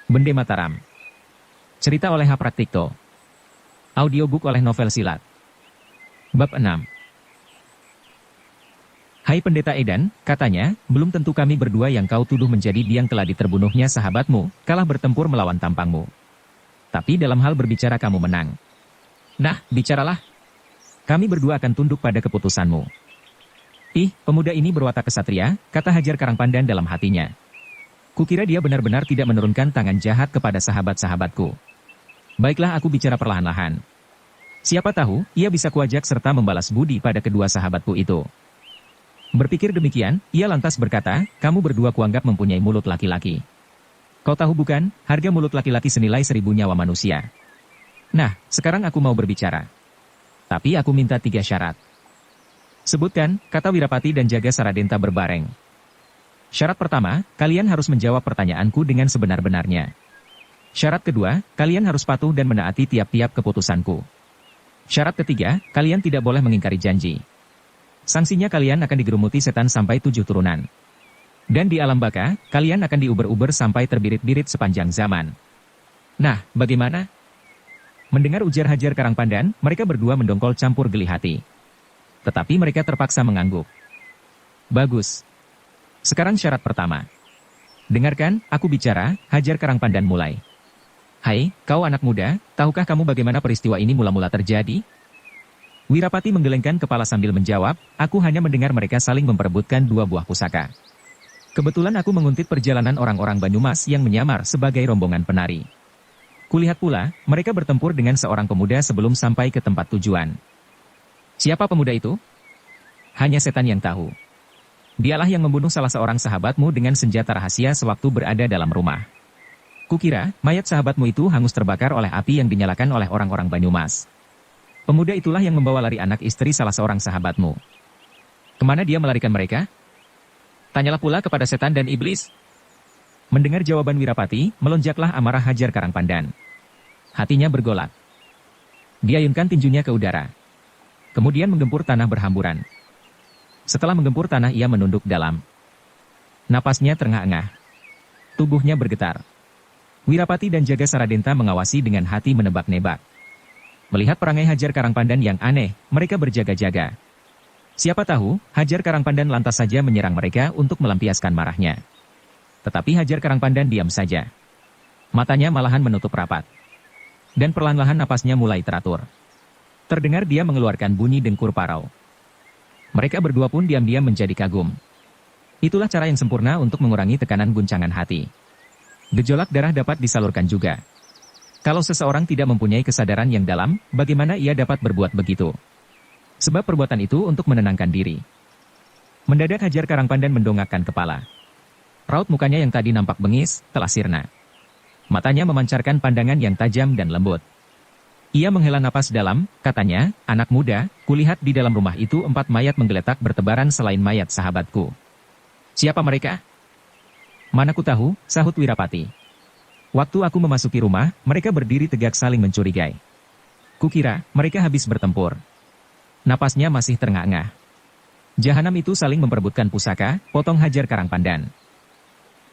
Bende Mataram. Cerita oleh H. Praktikto. Audiobook oleh Novel Silat. Bab 6. Hai Pendeta Edan, katanya, belum tentu kami berdua yang kau tuduh menjadi biang telah diterbunuhnya sahabatmu, kalah bertempur melawan tampangmu. Tapi dalam hal berbicara kamu menang. Nah, bicaralah. Kami berdua akan tunduk pada keputusanmu. Ih, pemuda ini berwatak kesatria, kata Hajar Karangpandan dalam hatinya. Kukira dia benar-benar tidak menurunkan tangan jahat kepada sahabat-sahabatku. Baiklah, aku bicara perlahan-lahan. Siapa tahu, ia bisa kuajak serta membalas budi pada kedua sahabatku itu. Berpikir demikian, ia lantas berkata, kamu berdua kuanggap mempunyai mulut laki-laki. Kau tahu bukan, harga mulut laki-laki senilai 1000 nyawa manusia. Nah, sekarang aku mau berbicara. Tapi aku minta 3 syarat. Sebutkan, kata Wirapati dan Jaga Saradenta berbareng. Syarat pertama, kalian harus menjawab pertanyaanku dengan sebenar-benarnya. Syarat kedua, kalian harus patuh dan menaati tiap-tiap keputusanku. Syarat ketiga, kalian tidak boleh mengingkari janji. Sanksinya kalian akan digerumuti setan sampai 7 turunan. Dan di alam baka, kalian akan diuber-uber sampai terbirit-birit sepanjang zaman. Nah, bagaimana? Mendengar ujar Hajar Karangpandan, mereka berdua mendongkol campur geli hati. Tetapi mereka terpaksa mengangguk. Bagus. Sekarang syarat pertama. Dengarkan, aku bicara, Hajar Karangpandan mulai. Hai, kau anak muda, tahukah kamu bagaimana peristiwa ini mula-mula terjadi? Wirapati menggelengkan kepala sambil menjawab, aku hanya mendengar mereka saling memperebutkan 2 buah pusaka. Kebetulan aku menguntit perjalanan orang-orang Banyumas yang menyamar sebagai rombongan penari. Kulihat pula, mereka bertempur dengan seorang pemuda sebelum sampai ke tempat tujuan. Siapa pemuda itu? Hanya setan yang tahu. Dialah yang membunuh salah seorang sahabatmu dengan senjata rahasia sewaktu berada dalam rumah. Kukira, mayat sahabatmu itu hangus terbakar oleh api yang dinyalakan oleh orang-orang Banyumas. Pemuda itulah yang membawa lari anak istri salah seorang sahabatmu. Kemana dia melarikan mereka? Tanyalah pula kepada setan dan iblis. Mendengar jawaban Wirapati, melonjaklah amarah Hajar Karangpandan. Hatinya bergolak. Dia ayunkan tinjunya ke udara. Kemudian menggempur tanah berhamburan. Setelah menggempur tanah ia menunduk dalam. Napasnya terengah-engah. Tubuhnya bergetar. Wirapati dan Jaga Saradenta mengawasi dengan hati menebak-nebak. Melihat perangai Hajar Karangpandan yang aneh, mereka berjaga-jaga. Siapa tahu, Hajar Karangpandan lantas saja menyerang mereka untuk melampiaskan marahnya. Tetapi Hajar Karangpandan diam saja. Matanya malahan menutup rapat. Dan perlahan-lahan napasnya mulai teratur. Terdengar dia mengeluarkan bunyi dengkur parau. Mereka berdua pun diam-diam menjadi kagum. Itulah cara yang sempurna untuk mengurangi tekanan guncangan hati. Gejolak darah dapat disalurkan juga. Kalau seseorang tidak mempunyai kesadaran yang dalam, bagaimana ia dapat berbuat begitu? Sebab perbuatan itu untuk menenangkan diri. Mendadak Hajar Karangpandan mendongakkan kepala. Raut mukanya yang tadi nampak bengis, telah sirna. Matanya memancarkan pandangan yang tajam dan lembut. Ia menghela napas dalam, katanya, anak muda, kulihat di dalam rumah itu 4 mayat menggeletak bertebaran selain mayat sahabatku. Siapa mereka? Mana ku tahu, sahut Wirapati. Waktu aku memasuki rumah, mereka berdiri tegak saling mencurigai. Kukira, mereka habis bertempur. Napasnya masih terengah-engah. Jahanam itu saling memperebutkan pusaka, potong Hajar Karangpandan.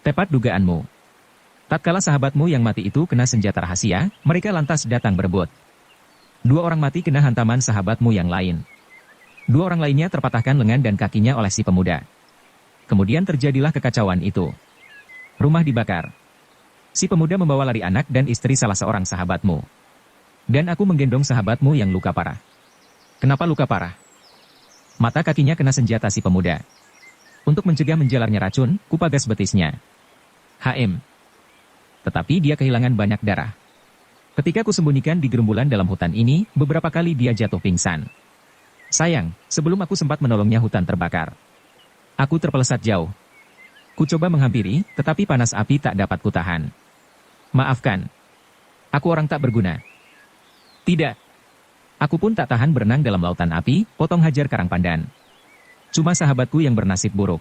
Tepat dugaanmu. Tatkala sahabatmu yang mati itu kena senjata rahasia, mereka lantas datang berebut. 2 orang mati kena hantaman sahabatmu yang lain. 2 orang lainnya terpatahkan lengan dan kakinya oleh si pemuda. Kemudian terjadilah kekacauan itu. Rumah dibakar. Si pemuda membawa lari anak dan istri salah seorang sahabatmu. Dan aku menggendong sahabatmu yang luka parah. Kenapa luka parah? Mata kakinya kena senjata si pemuda. Untuk mencegah menjalarnya racun, kupagas betisnya. HM. Tetapi dia kehilangan banyak darah. Ketika kusembunyikan di gerumbulan dalam hutan ini, beberapa kali dia jatuh pingsan. Sayang, sebelum aku sempat menolongnya hutan terbakar. Aku terpelesat jauh. Ku coba menghampiri, tetapi panas api tak dapat kutahan. Maafkan. Aku orang tak berguna. Tidak. Aku pun tak tahan berenang dalam lautan api, potong Hajar Karangpandan. Cuma sahabatku yang bernasib buruk.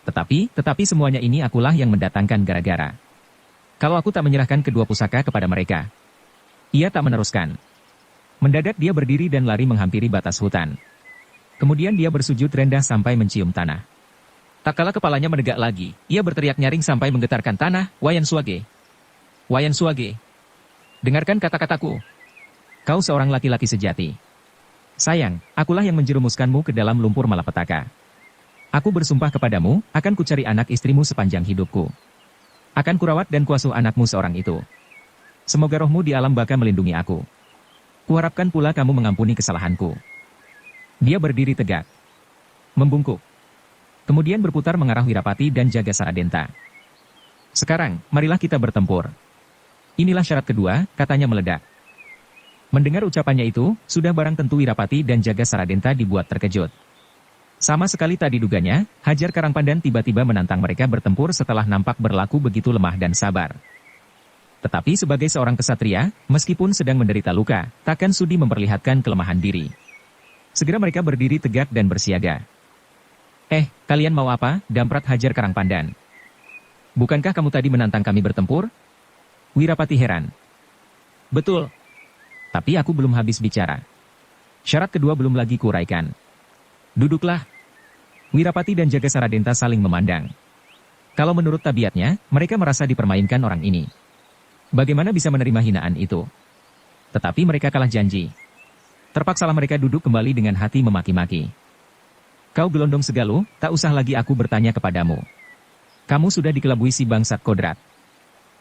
Tetapi semuanya ini akulah yang mendatangkan gara-gara. Kalau aku tak menyerahkan kedua pusaka kepada mereka. Ia tak meneruskan. Mendadak dia berdiri dan lari menghampiri batas hutan. Kemudian dia bersujud rendah sampai mencium tanah. Tak kala kepalanya menegak lagi, ia berteriak nyaring sampai menggetarkan tanah, Wayan Swage. Wayan Suage, dengarkan kata-kataku. Kau seorang laki-laki sejati. Sayang, akulah yang menjerumuskanmu ke dalam lumpur malapetaka. Aku bersumpah kepadamu, akan kucari anak istrimu sepanjang hidupku. Akan kurawat dan kuasuh anakmu seorang itu. Semoga rohmu di alam baka melindungi aku. Kuharapkan pula kamu mengampuni kesalahanku. Dia berdiri tegak, membungkuk. Kemudian berputar mengarah Wirapati dan Jaga Saradenta. Sekarang, marilah kita bertempur. Inilah syarat kedua, katanya meledak. Mendengar ucapannya itu, sudah barang tentu Wirapati dan Jaga Saradenta dibuat terkejut. Sama sekali tak diduganya, Hajar Karangpandan tiba-tiba menantang mereka bertempur setelah nampak berlaku begitu lemah dan sabar. Tetapi sebagai seorang kesatria, meskipun sedang menderita luka, takkan sudi memperlihatkan kelemahan diri. Segera mereka berdiri tegak dan bersiaga. Kalian mau apa? Damprat Hajar Karangpandan. Bukankah kamu tadi menantang kami bertempur? Wirapati heran. Betul. Tapi aku belum habis bicara. Syarat kedua belum lagi kuraikan. Duduklah. Wirapati dan Jaga Saradenta saling memandang. Kalau menurut tabiatnya, mereka merasa dipermainkan orang ini. Bagaimana bisa menerima hinaan itu? Tetapi mereka kalah janji. Terpaksalah mereka duduk kembali dengan hati memaki-maki. Kau gelondong segaluh, tak usah lagi aku bertanya kepadamu. Kamu sudah dikelabui si bangsat kodrat.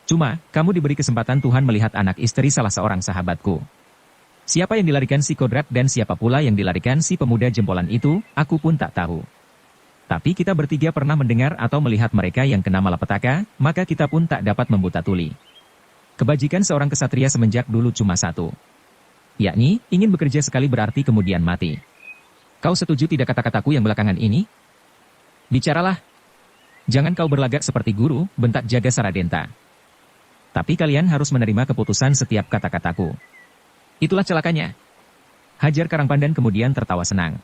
Cuma, kamu diberi kesempatan Tuhan melihat anak istri salah seorang sahabatku. Siapa yang dilarikan si kodrat dan siapa pula yang dilarikan si pemuda jempolan itu, aku pun tak tahu. Tapi kita bertiga pernah mendengar atau melihat mereka yang kena malapetaka, maka kita pun tak dapat membuta tuli. Kebajikan seorang kesatria semenjak dulu cuma satu. Yakni, ingin bekerja sekali berarti kemudian mati. Kau setuju tidak kata-kataku yang belakangan ini? Bicaralah. Jangan kau berlagak seperti guru, bentak Jaga Saradenta. Tapi kalian harus menerima keputusan setiap kata-kataku. Itulah celakanya. Hajar Karangpandan kemudian tertawa senang.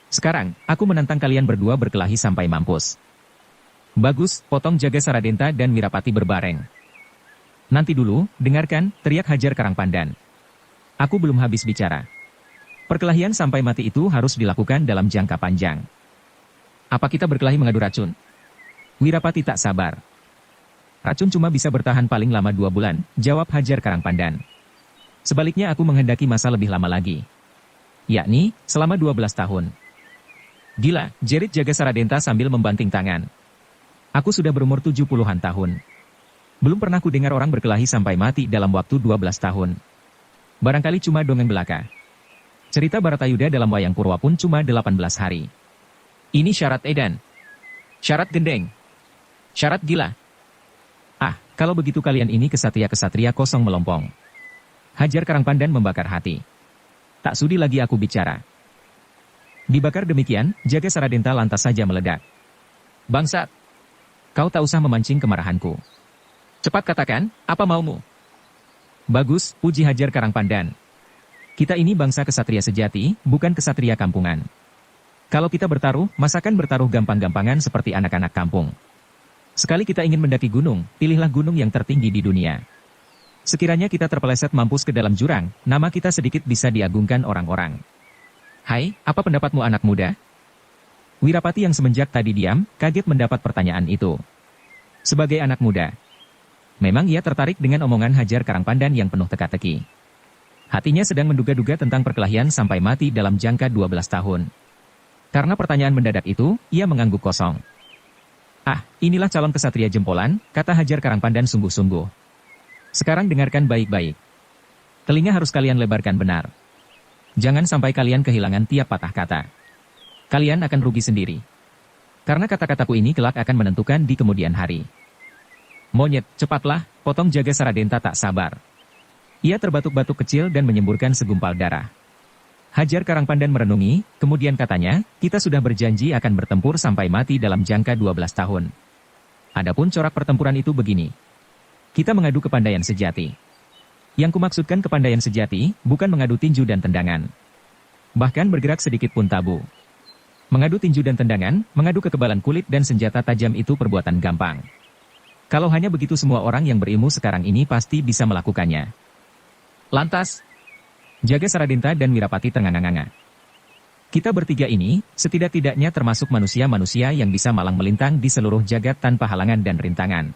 Sekarang, aku menantang kalian berdua berkelahi sampai mampus. Bagus, potong Jaga Saradenta dan Wirapati berbareng. Nanti dulu, dengarkan, teriak Hajar Karangpandan. Aku belum habis bicara. Perkelahian sampai mati itu harus dilakukan dalam jangka panjang. Apa kita berkelahi mengadu racun? Wirapati tak sabar. Racun cuma bisa bertahan paling lama 2 bulan, jawab Hajar Karangpandan. Sebaliknya aku menghendaki masa lebih lama lagi. Yakni, selama 12 tahun. Gila, jerit Jaga Saradenta sambil membanting tangan. Aku sudah berumur 70-an tahun. Belum pernah ku dengar orang berkelahi sampai mati dalam waktu 12 tahun. Barangkali cuma dongeng belaka. Cerita Baratayuda dalam wayang Purwa pun cuma 18 hari. Ini syarat edan. Syarat gendeng. Syarat gila. Kalau begitu kalian ini kesatria-kesatria kosong melompong. Hajar Karangpandan membakar hati. Tak sudi lagi aku bicara. Dibakar demikian, Jaga Saradenta lantas saja meledak. Bangsat! Kau tak usah memancing kemarahanku. Cepat katakan, apa maumu? Bagus, puji Hajar Karangpandan. Kita ini bangsa kesatria sejati, bukan kesatria kampungan. Kalau kita bertaruh, masakan bertaruh gampang-gampangan seperti anak-anak kampung. Sekali kita ingin mendaki gunung, pilihlah gunung yang tertinggi di dunia. Sekiranya kita terpeleset mampus ke dalam jurang, nama kita sedikit bisa diagungkan orang-orang. Hai, apa pendapatmu anak muda? Wirapati yang semenjak tadi diam, kaget mendapat pertanyaan itu. Sebagai anak muda, memang ia tertarik dengan omongan Hajar Karangpandan yang penuh teka-teki. Hatinya sedang menduga-duga tentang perkelahian sampai mati dalam jangka 12 tahun. Karena pertanyaan mendadak itu, ia mengangguk kosong. Inilah calon kesatria jempolan, kata Hajar Karangpandan sungguh-sungguh. Sekarang dengarkan baik-baik. Telinga harus kalian lebarkan benar. Jangan sampai kalian kehilangan tiap patah kata. Kalian akan rugi sendiri. Karena kata-kataku ini kelak akan menentukan di kemudian hari. Monyet, cepatlah, potong Jaga Saradenta tak sabar. Ia terbatuk-batuk kecil dan menyemburkan segumpal darah. Hajar Karangpandan merenungi, kemudian katanya, kita sudah berjanji akan bertempur sampai mati dalam jangka 12 tahun. Adapun corak pertempuran itu begini. Kita mengadu kepandaian sejati. Yang kumaksudkan kepandaian sejati, bukan mengadu tinju dan tendangan. Bahkan bergerak sedikit pun tabu. Mengadu tinju dan tendangan, mengadu kekebalan kulit dan senjata tajam itu perbuatan gampang. Kalau hanya begitu semua orang yang berilmu sekarang ini pasti bisa melakukannya. Lantas, Jaga Saradenta dan Wirapati ternganga-nganga. Kita bertiga ini, setidak-tidaknya termasuk manusia-manusia yang bisa malang melintang di seluruh jagat tanpa halangan dan rintangan.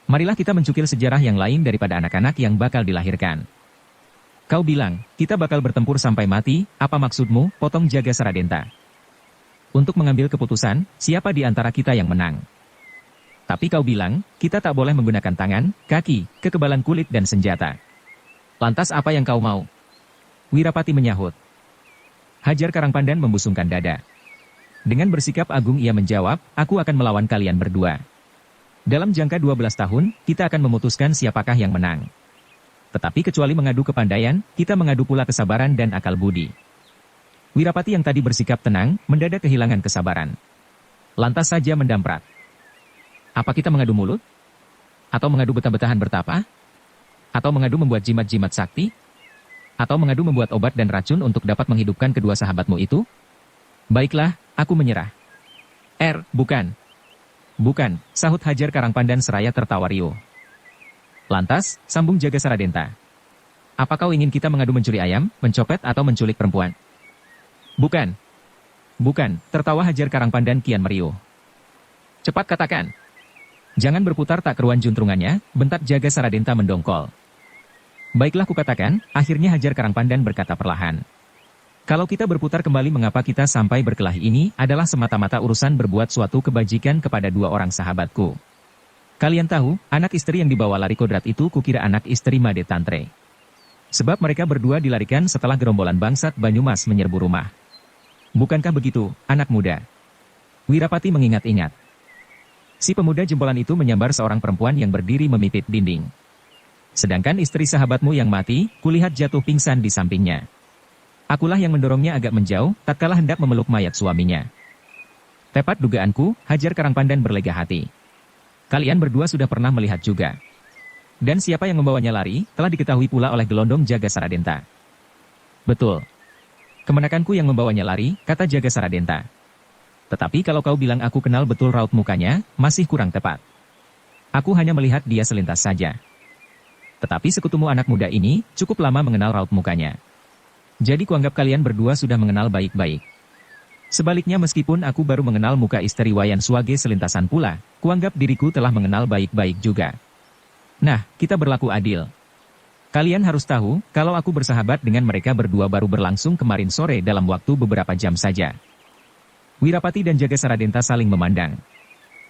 Marilah kita mencukil sejarah yang lain daripada anak-anak yang bakal dilahirkan. Kau bilang, kita bakal bertempur sampai mati, apa maksudmu, potong Jaga Saradenta? Untuk mengambil keputusan, siapa di antara kita yang menang? Tapi kau bilang, kita tak boleh menggunakan tangan, kaki, kekebalan kulit dan senjata. Lantas apa yang kau mau? Wirapati menyahut. Hajar Karangpandan membusungkan dada. Dengan bersikap agung ia menjawab, aku akan melawan kalian berdua. Dalam jangka 12 tahun, kita akan memutuskan siapakah yang menang. Tetapi kecuali mengadu kepandaian, kita mengadu pula kesabaran dan akal budi. Wirapati yang tadi bersikap tenang, mendadak kehilangan kesabaran. Lantas saja mendamprat. Apa kita mengadu mulut? Atau mengadu betah-betahan bertapa? Atau mengadu membuat jimat-jimat sakti? Atau mengadu membuat obat dan racun untuk dapat menghidupkan kedua sahabatmu itu? Baiklah, aku menyerah. Bukan. Bukan, sahut Hajar Karangpandan seraya tertawa riuh. Lantas, sambung Jaga Saradenta. Apa kau ingin kita mengadu mencuri ayam, mencopet atau menculik perempuan? Bukan. Bukan, tertawa Hajar Karangpandan kian meriuh. Cepat katakan. Jangan berputar tak keruan juntrungannya, bentak Jaga Saradenta mendongkol. Baiklah kukatakan, akhirnya Hajar Karangpandan berkata perlahan. Kalau kita berputar kembali mengapa kita sampai berkelahi ini adalah semata-mata urusan berbuat suatu kebajikan kepada dua orang sahabatku. Kalian tahu, anak istri yang dibawa lari kodrat itu kukira anak istri Made Tantre. Sebab mereka berdua dilarikan setelah gerombolan bangsat Banyumas menyerbu rumah. Bukankah begitu, anak muda? Wirapati mengingat-ingat. Si pemuda jempolan itu menyambar seorang perempuan yang berdiri memipit dinding. Sedangkan istri sahabatmu yang mati, kulihat jatuh pingsan di sampingnya. Akulah yang mendorongnya agak menjauh, tatkala hendak memeluk mayat suaminya. Tepat dugaanku, Hajar Karangpandan berlega hati. Kalian berdua sudah pernah melihat juga. Dan siapa yang membawanya lari, telah diketahui pula oleh Gelondong Jaga Saradenta. Betul. Kemenakanku yang membawanya lari, kata Jaga Saradenta. Tetapi kalau kau bilang aku kenal betul raut mukanya, masih kurang tepat. Aku hanya melihat dia selintas saja. Tetapi sekutumu anak muda ini, cukup lama mengenal raut mukanya. Jadi kuanggap kalian berdua sudah mengenal baik-baik. Sebaliknya meskipun aku baru mengenal muka istri Wayan Swage selintasan pula, kuanggap diriku telah mengenal baik-baik juga. Nah, kita berlaku adil. Kalian harus tahu, kalau aku bersahabat dengan mereka berdua baru berlangsung kemarin sore dalam waktu beberapa jam saja. Wirapati dan Jaga Saradenta saling memandang.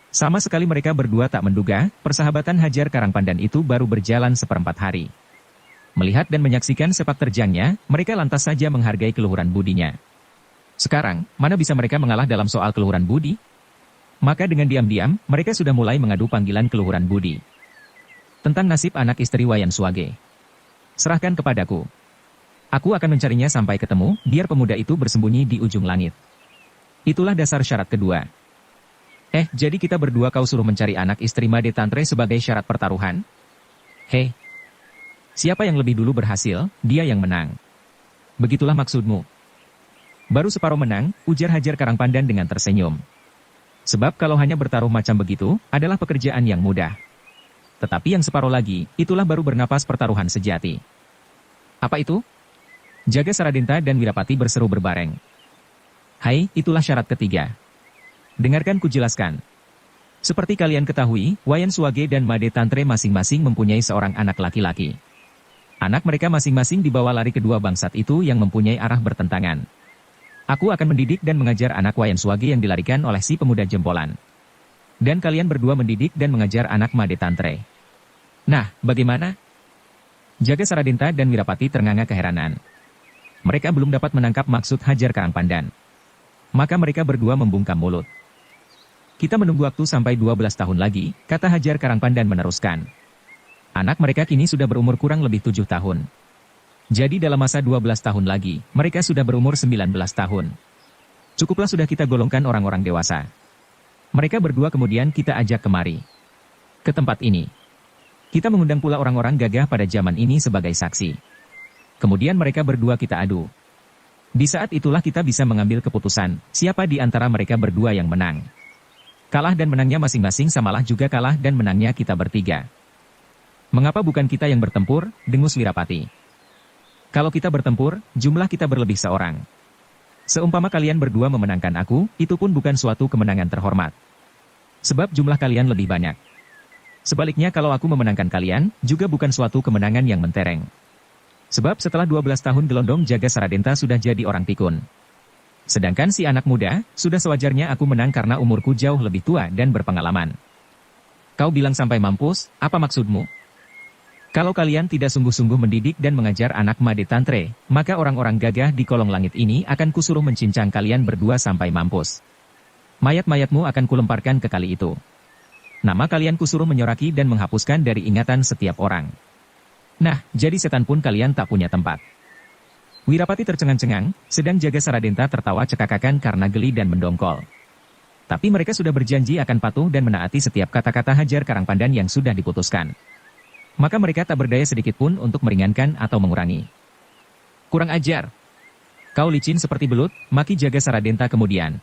Sama sekali mereka berdua tak menduga, persahabatan Hajar Karangpandan itu baru berjalan seperempat hari. Melihat dan menyaksikan sepak terjangnya, mereka lantas saja menghargai keluhuran budinya. Sekarang, mana bisa mereka mengalah dalam soal keluhuran budi? Maka dengan diam-diam, mereka sudah mulai mengadu panggilan keluhuran budi. Tentang nasib anak istri Wayan Swage. Serahkan kepadaku. Aku akan mencarinya sampai ketemu, biar pemuda itu bersembunyi di ujung langit. Itulah dasar syarat kedua. Jadi kita berdua kau suruh mencari anak istri Made Tantre sebagai syarat pertaruhan? Siapa yang lebih dulu berhasil, dia yang menang. Begitulah maksudmu. Baru separuh menang, ujar Hajar Karangpandan dengan tersenyum. Sebab kalau hanya bertaruh macam begitu, adalah pekerjaan yang mudah. Tetapi yang separuh lagi, itulah baru bernapas pertaruhan sejati. Apa itu? Jaga Saradenta dan Wirapati berseru berbareng. Itulah syarat ketiga. Dengarkan kujelaskan. Seperti kalian ketahui, Wayan Swage dan Made Tantre masing-masing mempunyai seorang anak laki-laki. Anak mereka masing-masing dibawa lari kedua bangsat itu yang mempunyai arah bertentangan. Aku akan mendidik dan mengajar anak Wayan Swage yang dilarikan oleh si pemuda jempolan. Dan kalian berdua mendidik dan mengajar anak Made Tantre. Nah, bagaimana? Jaga Saradenta dan Wirapati ternganga keheranan. Mereka belum dapat menangkap maksud Hajar Karangpandan. Maka mereka berdua membungkam mulut. Kita menunggu waktu sampai 12 tahun lagi, kata Hajar Karangpandan meneruskan. Anak mereka kini sudah berumur kurang lebih 7 tahun. Jadi dalam masa 12 tahun lagi, mereka sudah berumur 19 tahun. Cukuplah sudah kita golongkan orang-orang dewasa. Mereka berdua kemudian kita ajak kemari. Ke tempat ini. Kita mengundang pula orang-orang gagah pada zaman ini sebagai saksi. Kemudian mereka berdua kita adu. Di saat itulah kita bisa mengambil keputusan, siapa di antara mereka berdua yang menang. Kalah dan menangnya masing-masing samalah juga kalah dan menangnya kita bertiga. Mengapa bukan kita yang bertempur, dengus Wirapati. Kalau kita bertempur, jumlah kita berlebih seorang. Seumpama kalian berdua memenangkan aku, itu pun bukan suatu kemenangan terhormat. Sebab jumlah kalian lebih banyak. Sebaliknya kalau aku memenangkan kalian, juga bukan suatu kemenangan yang mentereng. Sebab setelah 12 tahun Gelondong Jaga Saradenta sudah jadi orang pikun. Sedangkan si anak muda, sudah sewajarnya aku menang karena umurku jauh lebih tua dan berpengalaman. Kau bilang sampai mampus, apa maksudmu? Kalau kalian tidak sungguh-sungguh mendidik dan mengajar anak Made Tantre, maka orang-orang gagah di kolong langit ini akan kusuruh mencincang kalian berdua sampai mampus. Mayat-mayatmu akan kulemparkan ke kali itu. Nama kalian kusuruh menyoraki dan menghapuskan dari ingatan setiap orang. Nah, jadi setan pun kalian tak punya tempat. Wirapati tercengang-cengang, sedang Jaga Saradenta tertawa cekakakan karena geli dan mendongkol. Tapi mereka sudah berjanji akan patuh dan menaati setiap kata-kata Hajar Karangpandan yang sudah diputuskan. Maka mereka tak berdaya sedikit pun untuk meringankan atau mengurangi. Kurang ajar. Kau licin seperti belut, maki Jaga Saradenta kemudian.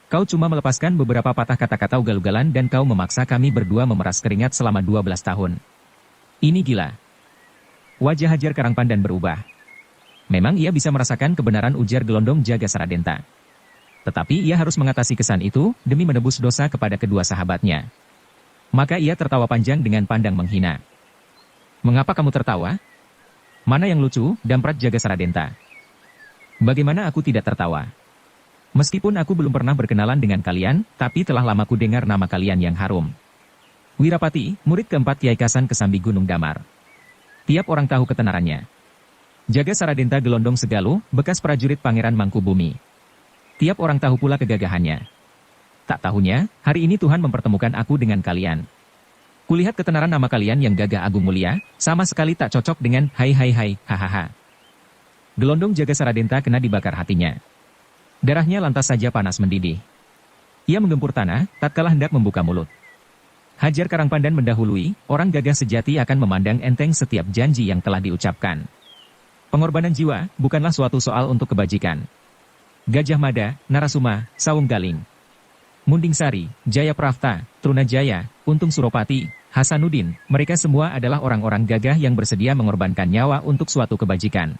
Kau cuma melepaskan beberapa patah kata-kata ugal-ugalan dan kau memaksa kami berdua memeras keringat selama 12 tahun. Ini gila. Wajah Hajar Karangpandan berubah. Memang ia bisa merasakan kebenaran ujar Gelondong Jaga Saradenta. Tetapi ia harus mengatasi kesan itu demi menebus dosa kepada kedua sahabatnya. Maka ia tertawa panjang dengan pandang menghina. Mengapa kamu tertawa? Mana yang lucu, Damprat Jaga Saradenta? Bagaimana aku tidak tertawa? Meskipun aku belum pernah berkenalan dengan kalian, tapi telah lama ku dengar nama kalian yang harum. Wirapati, murid keempat Kiai Kasan Kesambi Gunung Damar. Tiap orang tahu ketenarannya. Jaga Saradenta Gelondong Segaluh, bekas prajurit Pangeran Mangkubumi. Tiap orang tahu pula kegagahannya. Tak tahunya, hari ini Tuhan mempertemukan aku dengan kalian. Kulihat ketenaran nama kalian yang gagah agung mulia, sama sekali tak cocok dengan hai, hahaha. Gelondong Jaga Saradenta kena dibakar hatinya. Darahnya lantas saja panas mendidih. Ia menggempur tanah, tatkala hendak membuka mulut. Hajar Karangpandan mendahului, orang gagah sejati akan memandang enteng setiap janji yang telah diucapkan. Pengorbanan jiwa, bukanlah suatu soal untuk kebajikan. Gajah Mada, Narasuma, Sawung Galing, Munding Sari, Jaya Prafta, Trunajaya, Untung Suropati, Hasanuddin, mereka semua adalah orang-orang gagah yang bersedia mengorbankan nyawa untuk suatu kebajikan.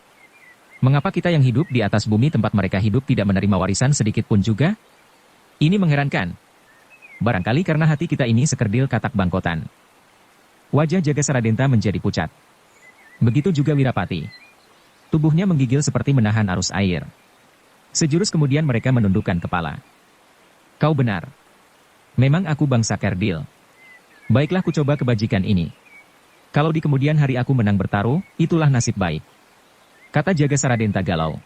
Mengapa kita yang hidup di atas bumi tempat mereka hidup tidak menerima warisan sedikit pun juga? Ini mengherankan. Barangkali karena hati kita ini sekerdil katak bangkotan. Wajah Jaga Saradenta menjadi pucat. Begitu juga Wirapati. Tubuhnya menggigil seperti menahan arus air. Sejurus kemudian mereka menundukkan kepala. Kau benar. Memang aku bangsa kerdil. Baiklah ku coba kebajikan ini. Kalau di kemudian hari aku menang bertaruh, itulah nasib baik. Kata Jaga Saradenta galau.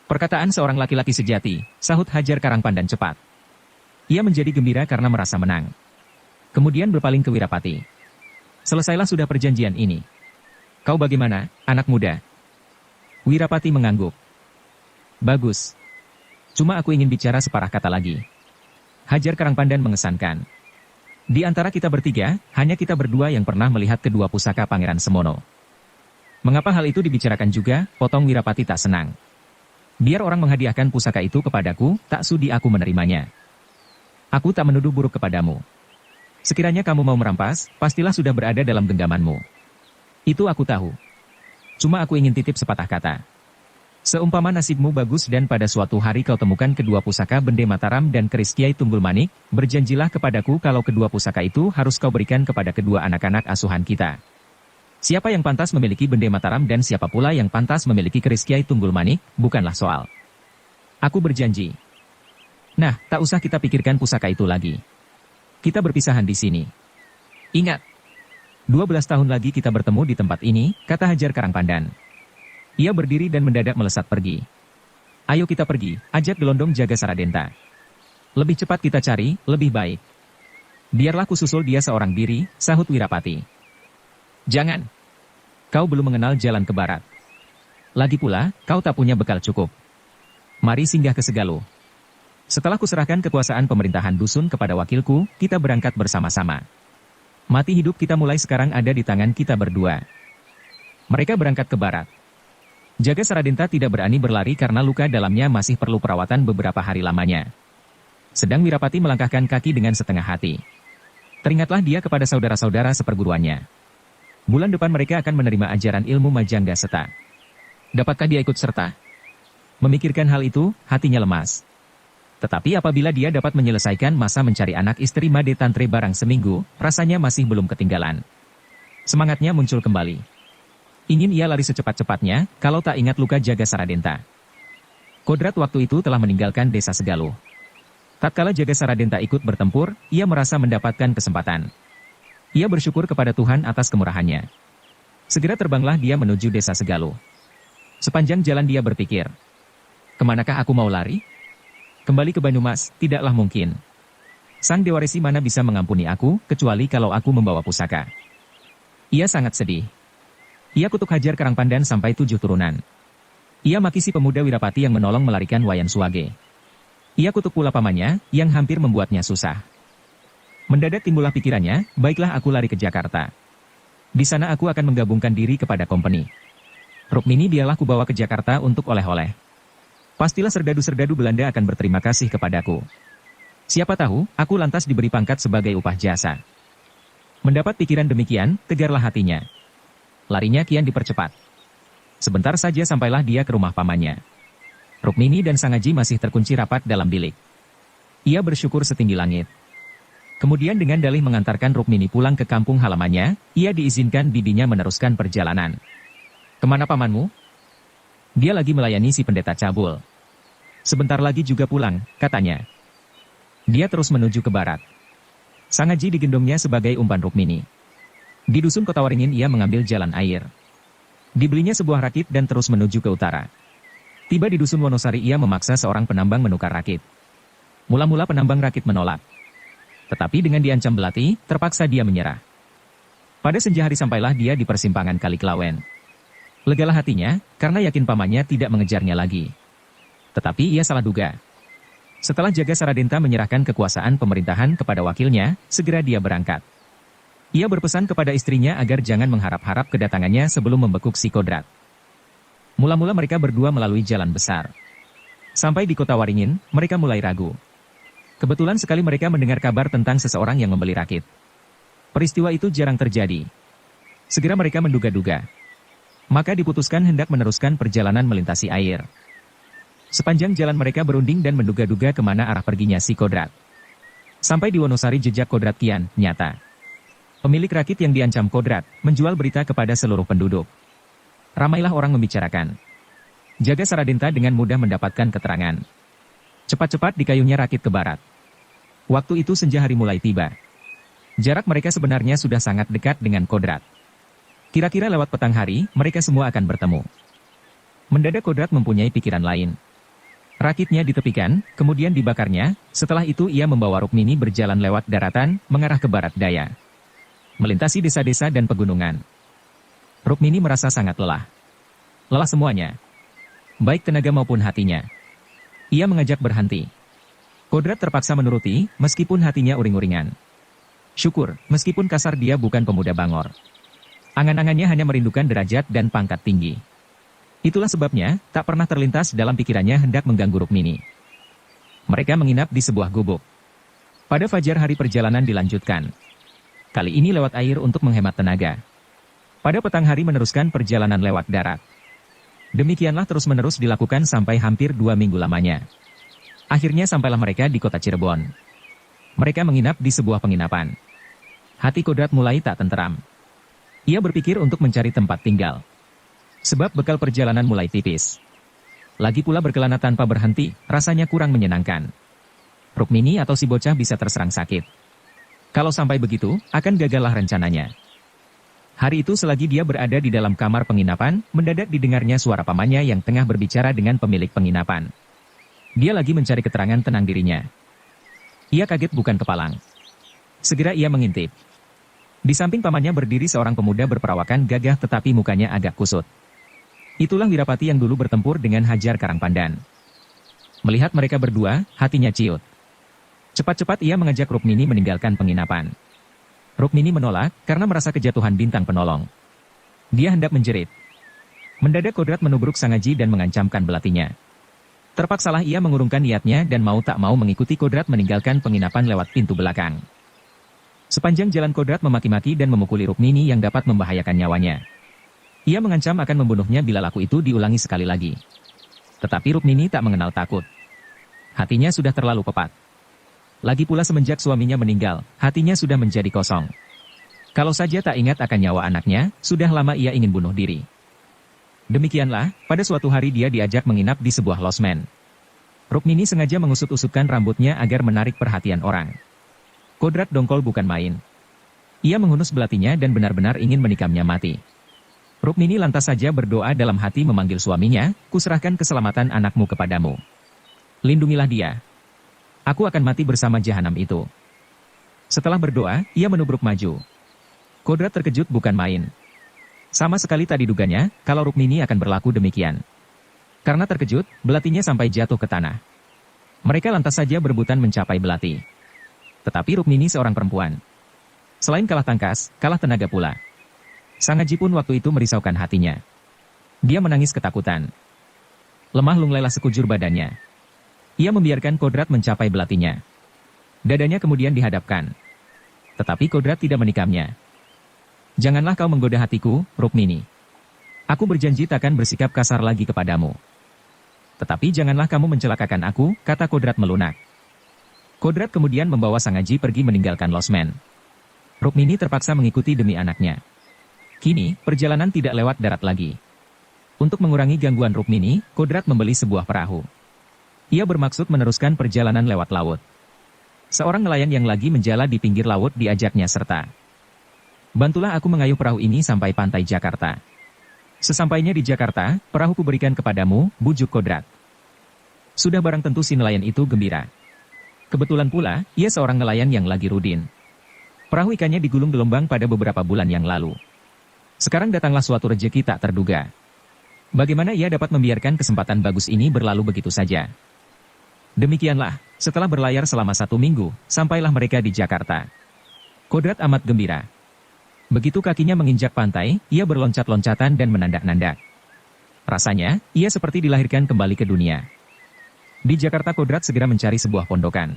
Perkataan seorang laki-laki sejati, sahut Hajar Karangpandan cepat. Ia menjadi gembira karena merasa menang. Kemudian berpaling ke Wirapati. Selesailah sudah perjanjian ini. Kau bagaimana, anak muda? Wirapati mengangguk. Bagus. Cuma aku ingin bicara separah kata lagi. Hajar Karangpandan mengesankan. Di antara kita bertiga, hanya kita berdua yang pernah melihat kedua pusaka Pangeran Semono. Mengapa hal itu dibicarakan juga, potong Wirapati tak senang. Biar orang menghadiahkan pusaka itu kepadaku, tak sudi aku menerimanya. Aku tak menuduh buruk kepadamu. Sekiranya kamu mau merampas, pastilah sudah berada dalam genggamanmu. Itu aku tahu. Cuma aku ingin titip sepatah kata. Seumpama nasibmu bagus dan pada suatu hari kau temukan kedua pusaka Bende Mataram dan keris Kiai Tunggul Manik, berjanjilah kepadaku kalau kedua pusaka itu harus kau berikan kepada kedua anak-anak asuhan kita. Siapa yang pantas memiliki Bende Mataram dan siapa pula yang pantas memiliki keris Kiai Tunggul Manik, bukanlah soal. Aku berjanji. Nah, tak usah kita pikirkan pusaka itu lagi. Kita berpisahan di sini. Ingat, 12 tahun lagi kita bertemu di tempat ini, kata Hajar Karangpandan. Ia berdiri dan mendadak melesat pergi. Ayo kita pergi, ajak Gelondong Jaga Saradenta. Lebih cepat kita cari, lebih baik. Biarlah ku susul dia seorang diri, sahut Wirapati. Jangan. Kau belum mengenal jalan ke barat. Lagi pula, kau tak punya bekal cukup. Mari singgah ke Segaluh. Setelah kuserahkan kekuasaan pemerintahan dusun kepada wakilku, kita berangkat bersama-sama. Mati hidup kita mulai sekarang ada di tangan kita berdua. Mereka berangkat ke barat. Jaga Saradenta tidak berani berlari karena luka dalamnya masih perlu perawatan beberapa hari lamanya. Sedang Wirapati melangkahkan kaki dengan setengah hati. Teringatlah dia kepada saudara-saudara seperguruannya. Bulan depan mereka akan menerima ajaran ilmu Majangga Seta. Dapatkah dia ikut serta? Memikirkan hal itu, hatinya lemas. Tetapi apabila dia dapat menyelesaikan masa mencari anak istri Made Tantre barang seminggu, rasanya masih belum ketinggalan. Semangatnya muncul kembali. Ingin ia lari secepat-cepatnya, kalau tak ingat luka Jaga Saradenta. Kodrat waktu itu telah meninggalkan desa Segaluh. Tatkala Jaga Saradenta ikut bertempur, ia merasa mendapatkan kesempatan. Ia bersyukur kepada Tuhan atas kemurahannya. Segera terbanglah dia menuju desa Segaluh. Sepanjang jalan dia berpikir, kemanakah aku mau lari? Kembali ke Banyumas, tidaklah mungkin. Sang Dewa Resi mana bisa mengampuni aku, kecuali kalau aku membawa pusaka. Ia sangat sedih. Ia kutuk hajar Karangpandan sampai 7 turunan. Ia maki si pemuda Wirapati yang menolong melarikan Wayan Suwage. Ia kutuk pula pamannya, yang hampir membuatnya susah. Mendadak timbullah pikirannya, baiklah aku lari ke Jakarta. Di sana aku akan menggabungkan diri kepada company. Rukmini biarlah kubawa ke Jakarta untuk oleh-oleh. Pastilah serdadu-serdadu Belanda akan berterima kasih kepadaku. Siapa tahu, aku lantas diberi pangkat sebagai upah jasa. Mendapat pikiran demikian, tegarlah hatinya. Larinya kian dipercepat. Sebentar saja sampailah dia ke rumah pamannya. Rukmini dan Sangaji masih terkunci rapat dalam bilik. Ia bersyukur setinggi langit. Kemudian dengan dalih mengantarkan Rukmini pulang ke kampung halamannya, ia diizinkan bibinya meneruskan perjalanan. Kemana pamanmu? Dia lagi melayani si pendeta cabul. Sebentar lagi juga pulang, katanya. Dia terus menuju ke barat. Sangaji digendongnya sebagai umpan Rukmini. Di dusun Kota Waringin ia mengambil jalan air. Dibelinya sebuah rakit dan terus menuju ke utara. Tiba di dusun Wonosari ia memaksa seorang penambang menukar rakit. Mula-mula penambang rakit menolak. Tetapi dengan diancam belati, terpaksa dia menyerah. Pada senja hari sampailah dia di persimpangan Kali Klawen. Legalah hatinya, karena yakin pamannya tidak mengejarnya lagi. Tetapi ia salah duga. Setelah Jaga Saradenta menyerahkan kekuasaan pemerintahan kepada wakilnya, segera dia berangkat. Ia berpesan kepada istrinya agar jangan mengharap-harap kedatangannya sebelum membekuk si Kodrat. Mula-mula mereka berdua melalui jalan besar. Sampai di Kota Waringin, mereka mulai ragu. Kebetulan sekali mereka mendengar kabar tentang seseorang yang membeli rakit. Peristiwa itu jarang terjadi. Segera mereka menduga-duga. Maka diputuskan hendak meneruskan perjalanan melintasi air. Sepanjang jalan mereka berunding dan menduga-duga kemana arah perginya si Kodrat. Sampai di Wonosari jejak Kodrat kian nyata. Pemilik rakit yang diancam Kodrat menjual berita kepada seluruh penduduk. Ramailah orang membicarakan. Jaga Saradenta dengan mudah mendapatkan keterangan. Cepat-cepat dikayunya rakit ke barat. Waktu itu senja hari mulai tiba. Jarak mereka sebenarnya sudah sangat dekat dengan Kodrat. Kira-kira lewat petang hari, mereka semua akan bertemu. Mendadak Kodrat mempunyai pikiran lain. Rakitnya ditepikan, kemudian dibakarnya, setelah itu ia membawa Rukmini berjalan lewat daratan, mengarah ke barat daya. Melintasi desa-desa dan pegunungan. Rukmini merasa sangat lelah. Lelah semuanya. Baik tenaga maupun hatinya. Ia mengajak berhenti. Kodrat terpaksa menuruti, meskipun hatinya uring-uringan. Syukur, meskipun kasar dia bukan pemuda bangor. Angan-angannya hanya merindukan derajat dan pangkat tinggi. Itulah sebabnya, tak pernah terlintas dalam pikirannya hendak mengganggu Rukmini. Mereka menginap di sebuah gubuk. Pada fajar hari perjalanan dilanjutkan. Kali ini lewat air untuk menghemat tenaga. Pada petang hari meneruskan perjalanan lewat darat. Demikianlah terus-menerus dilakukan sampai hampir 2 minggu lamanya. Akhirnya sampailah mereka di kota Cirebon. Mereka menginap di sebuah penginapan. Hati Kodrat mulai tak tenteram. Ia berpikir untuk mencari tempat tinggal. Sebab bekal perjalanan mulai tipis. Lagi pula berkelana tanpa berhenti, rasanya kurang menyenangkan. Rukmini atau si bocah bisa terserang sakit. Kalau sampai begitu, akan gagallah rencananya. Hari itu selagi dia berada di dalam kamar penginapan, mendadak didengarnya suara pamannya yang tengah berbicara dengan pemilik penginapan. Dia lagi mencari keterangan tenang dirinya. Ia kaget bukan kepalang. Segera ia mengintip. Di samping pamannya berdiri seorang pemuda berperawakan gagah tetapi mukanya agak kusut. Itulah Wirapati yang dulu bertempur dengan Hajar Karangpandan. Melihat mereka berdua, hatinya ciut. Cepat-cepat ia mengajak Rukmini meninggalkan penginapan. Rukmini menolak karena merasa kejatuhan bintang penolong. Dia hendak menjerit. Mendadak Kodrat menubruk Sangaji dan mengancamkan belatinya. Terpaksalah ia mengurungkan niatnya dan mau tak mau mengikuti Kodrat meninggalkan penginapan lewat pintu belakang. Sepanjang jalan Kodrat memaki-maki dan memukuli Rukmini yang dapat membahayakan nyawanya. Ia mengancam akan membunuhnya bila laku itu diulangi sekali lagi. Tetapi Rukmini tak mengenal takut. Hatinya sudah terlalu pepat. Lagi pula semenjak suaminya meninggal, hatinya sudah menjadi kosong. Kalau saja tak ingat akan nyawa anaknya, sudah lama ia ingin bunuh diri. Demikianlah, pada suatu hari dia diajak menginap di sebuah losmen. Rukmini sengaja mengusut-usutkan rambutnya agar menarik perhatian orang. Kodrat dongkol bukan main. Ia menghunus belatinya dan benar-benar ingin menikamnya mati. Rukmini lantas saja berdoa dalam hati memanggil suaminya, "Kuserahkan keselamatan anakmu kepadamu. Lindungilah dia. Aku akan mati bersama jahanam itu." Setelah berdoa, ia menubruk maju. Kodrat terkejut bukan main. Sama sekali tak diduganya, kalau Rukmini akan berlaku demikian. Karena terkejut, belatinya sampai jatuh ke tanah. Mereka lantas saja berebutan mencapai belati. Tetapi Rukmini seorang perempuan. Selain kalah tangkas, kalah tenaga pula. Sang Haji pun waktu itu merisaukan hatinya. Dia menangis ketakutan. Lemah lunglelah sekujur badannya. Ia membiarkan Kodrat mencapai belatinya. Dadanya kemudian dihadapkan. Tetapi Kodrat tidak menikamnya. "Janganlah kau menggoda hatiku, Rukmini. Aku berjanji takkan bersikap kasar lagi kepadamu. Tetapi janganlah kamu mencelakakan aku," kata Kodrat melunak. Kodrat kemudian membawa Sang Haji pergi meninggalkan losmen. Rukmini terpaksa mengikuti demi anaknya. Kini, perjalanan tidak lewat darat lagi. Untuk mengurangi gangguan Rukmini, Kodrat membeli sebuah perahu. Ia bermaksud meneruskan perjalanan lewat laut. Seorang nelayan yang lagi menjala di pinggir laut diajaknya serta. "Bantulah aku mengayuh perahu ini sampai pantai Jakarta. Sesampainya di Jakarta, perahuku berikan kepadamu," bujuk Kodrat. Sudah barang tentu si nelayan itu gembira. Kebetulan pula, ia seorang nelayan yang lagi rudin. Perahu ikannya digulung gelombang pada beberapa bulan yang lalu. Sekarang datanglah suatu rejeki tak terduga. Bagaimana ia dapat membiarkan kesempatan bagus ini berlalu begitu saja? Demikianlah, setelah berlayar selama 1 minggu, sampailah mereka di Jakarta. Kodrat amat gembira. Begitu kakinya menginjak pantai, ia berloncat-loncatan dan menandak-nandak. Rasanya, ia seperti dilahirkan kembali ke dunia. Di Jakarta Kodrat segera mencari sebuah pondokan.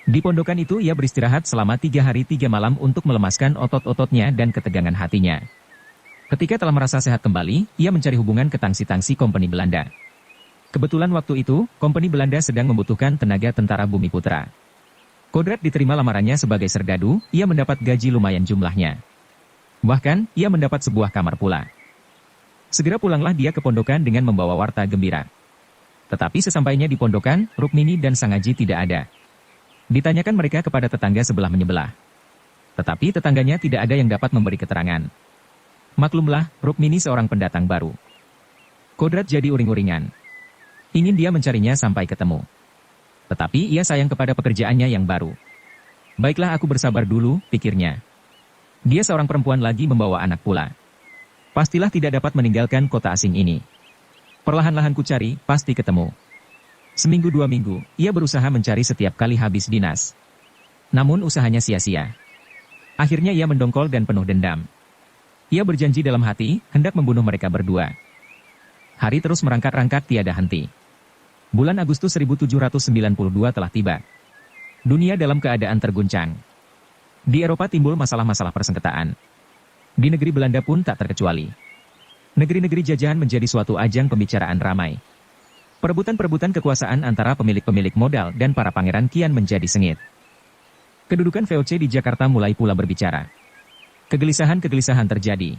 Di pondokan itu ia beristirahat selama 3 hari 3 malam untuk melemaskan otot-ototnya dan ketegangan hatinya. Ketika telah merasa sehat kembali, ia mencari hubungan ke tangsi-tangsi kompeni Belanda. Kebetulan waktu itu, kompeni Belanda sedang membutuhkan tenaga tentara Bumiputra. Kodrat diterima lamarannya sebagai serdadu, ia mendapat gaji lumayan jumlahnya. Bahkan, ia mendapat sebuah kamar pula. Segera pulanglah dia ke pondokan dengan membawa warta gembira. Tetapi sesampainya di pondokan, Rukmini dan Sang Haji tidak ada. Ditanyakan mereka kepada tetangga sebelah menyebelah. Tetapi tetangganya tidak ada yang dapat memberi keterangan. Maklumlah, Rukmini seorang pendatang baru. Kodrat jadi uring-uringan. Ingin dia mencarinya sampai ketemu. Tetapi ia sayang kepada pekerjaannya yang baru. Baiklah aku bersabar dulu, pikirnya. Dia seorang perempuan lagi membawa anak pula. Pastilah tidak dapat meninggalkan kota asing ini. Perlahan-lahan ku cari, pasti ketemu. Seminggu 2 minggu, ia berusaha mencari setiap kali habis dinas. Namun usahanya sia-sia. Akhirnya ia mendongkol dan penuh dendam. Ia berjanji dalam hati, hendak membunuh mereka berdua. Hari terus merangkak-rangkak tiada henti. Bulan Agustus 1792 telah tiba. Dunia dalam keadaan terguncang. Di Eropa timbul masalah-masalah persengketaan. Di negeri Belanda pun tak terkecuali. Negeri-negeri jajahan menjadi suatu ajang pembicaraan ramai. Perebutan-perebutan kekuasaan antara pemilik-pemilik modal dan para pangeran kian menjadi sengit. Kedudukan VOC di Jakarta mulai pula berbicara. Kegelisahan-kegelisahan terjadi.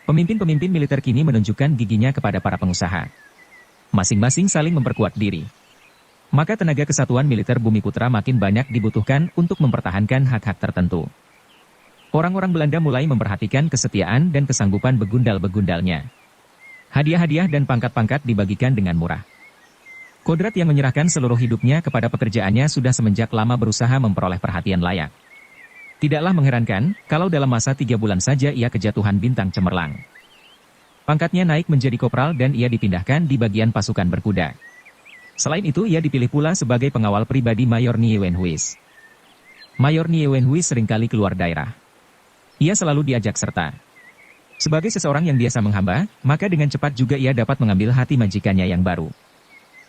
Pemimpin-pemimpin militer kini menunjukkan giginya kepada para pengusaha. Masing-masing saling memperkuat diri. Maka tenaga kesatuan militer Bumiputra makin banyak dibutuhkan untuk mempertahankan hak-hak tertentu. Orang-orang Belanda mulai memperhatikan kesetiaan dan kesanggupan begundal-begundalnya. Hadiah-hadiah dan pangkat-pangkat dibagikan dengan murah. Kodrat yang menyerahkan seluruh hidupnya kepada pekerjaannya sudah semenjak lama berusaha memperoleh perhatian layak. Tidaklah mengherankan, kalau dalam masa 3 bulan saja ia kejatuhan bintang cemerlang. Pangkatnya naik menjadi kopral dan ia dipindahkan di bagian pasukan berkuda. Selain itu ia dipilih pula sebagai pengawal pribadi Mayor Nieuwenhuis. Mayor Nieuwenhuis seringkali keluar daerah. Ia selalu diajak serta. Sebagai seseorang yang biasa menghamba, maka dengan cepat juga ia dapat mengambil hati majikannya yang baru.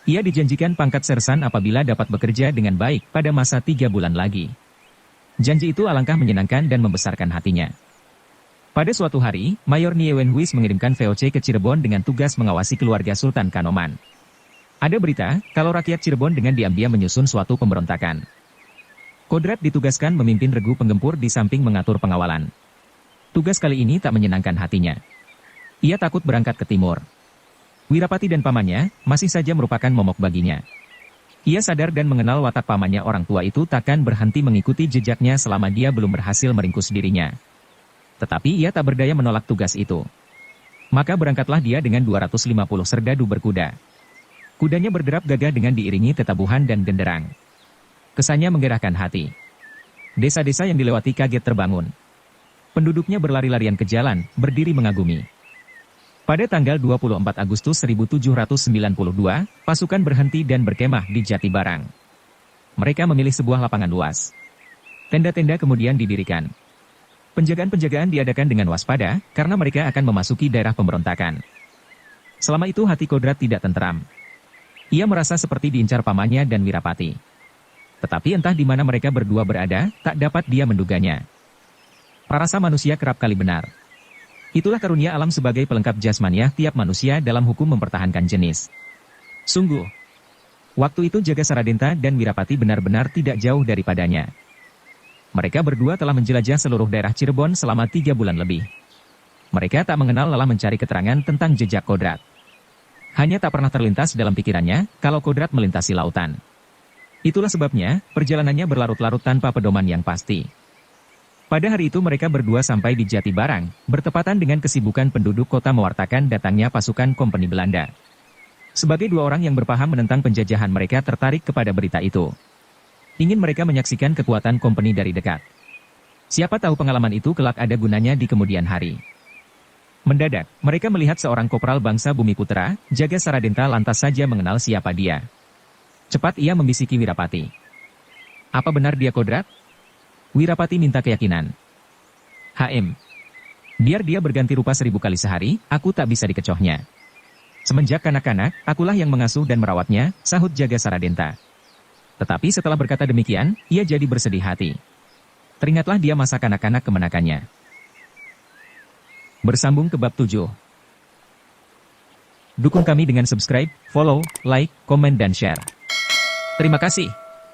Ia dijanjikan pangkat sersan apabila dapat bekerja dengan baik pada masa 3 bulan lagi. Janji itu alangkah menyenangkan dan membesarkan hatinya. Pada suatu hari, Mayor Nieuwenhuis mengirimkan VOC ke Cirebon dengan tugas mengawasi keluarga Sultan Kanoman. Ada berita, kalau rakyat Cirebon dengan diam-diam menyusun suatu pemberontakan. Kodrat ditugaskan memimpin regu penggempur di samping mengatur pengawalan. Tugas kali ini tak menyenangkan hatinya. Ia takut berangkat ke timur. Wirapati dan pamannya masih saja merupakan momok baginya. Ia sadar dan mengenal watak pamannya orang tua itu takkan berhenti mengikuti jejaknya selama dia belum berhasil meringkus dirinya. Tetapi ia tak berdaya menolak tugas itu. Maka berangkatlah dia dengan 250 serdadu berkuda. Kudanya berderap gagah dengan diiringi tetabuhan dan genderang. Kesannya menggerahkan hati. Desa-desa yang dilewati kaget terbangun. Penduduknya berlari-larian ke jalan, berdiri mengagumi. Pada tanggal 24 Agustus 1792, pasukan berhenti dan berkemah di Jatibarang. Mereka memilih sebuah lapangan luas. Tenda-tenda kemudian didirikan. Penjagaan-penjagaan diadakan dengan waspada, karena mereka akan memasuki daerah pemberontakan. Selama itu hati Kodrat tidak tentram. Ia merasa seperti diincar pamannya dan Wirapati. Tetapi entah di mana mereka berdua berada, tak dapat dia menduganya. Parasa manusia kerap kali benar. Itulah karunia alam sebagai pelengkap jasmaniah tiap manusia dalam hukum mempertahankan jenis. Sungguh, waktu itu Jaga Saradenta dan Wirapati benar-benar tidak jauh daripadanya. Mereka berdua telah menjelajah seluruh daerah Cirebon selama 3 bulan lebih. Mereka tak mengenal lelah mencari keterangan tentang jejak Kodrat. Hanya tak pernah terlintas dalam pikirannya kalau Kodrat melintasi lautan. Itulah sebabnya, perjalanannya berlarut-larut tanpa pedoman yang pasti. Pada hari itu mereka berdua sampai di Jatibarang, bertepatan dengan kesibukan penduduk kota mewartakan datangnya pasukan kompeni Belanda. Sebagai 2 orang yang berpaham menentang penjajahan mereka tertarik kepada berita itu. Ingin mereka menyaksikan kekuatan kompeni dari dekat. Siapa tahu pengalaman itu kelak ada gunanya di kemudian hari. Mendadak, mereka melihat seorang kopral bangsa Bumiputra, Jaga Saradenta lantas saja mengenal siapa dia. Cepat ia membisiki Wirapati. Apa benar dia Kodrat? Wirapati minta keyakinan. HM. Biar dia berganti rupa 1000 kali sehari, aku tak bisa dikecohnya. Semenjak kanak-kanak, akulah yang mengasuh dan merawatnya, sahut Jaga Saradenta. Tetapi setelah berkata demikian, ia jadi bersedih hati. Teringatlah dia masa kanak-kanak kemenakannya. Bersambung ke bab 7. Dukung kami dengan subscribe, follow, like, komen dan share. Terima kasih.